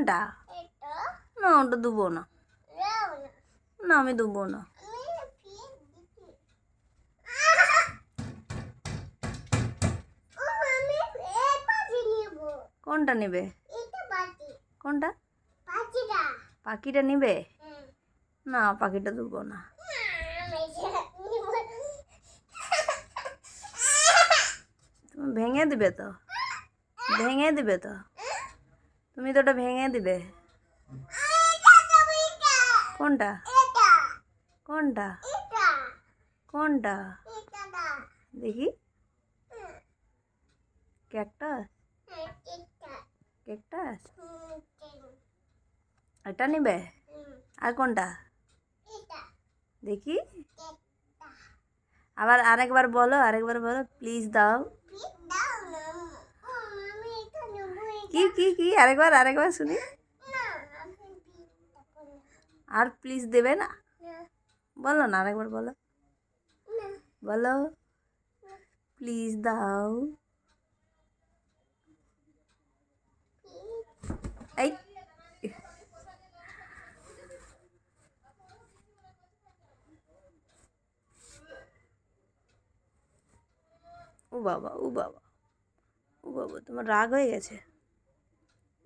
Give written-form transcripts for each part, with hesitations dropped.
কোনটা? না ওটা দেবো না। না আমি দেবো না। কোনটা নেবে? কোনটা? পাখিটা নেবে? না পাখিটা দেবো না। তুমি ভেঙে দিবে তো, ভেঙে দিবে তো, তুমি তো ওটা ভেঙে দিবে। কোনটা? কোনটা? কোনটা দেখি? ক্যাকটাস? ক্যাকটাস এটা নিবে? আর কোনটা দেখি? আবার আরেকবার বলো, আরেকবার বলো, প্লিজ দাও। কি কি কি আরেকবার, আরেকবার শুনি। আর প্লিজ দেবে না? বলো না, আরেকবার বলো, বলো প্লিজ দাও। এই ও বাবা, ও বাবা, ও বাবা, তোমার রাগ হয়ে গেছে?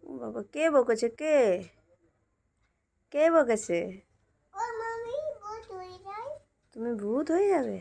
ও বাবা, কে বকেছে? কে কে বকেছে? তুমি ভূত হয়ে যাবে?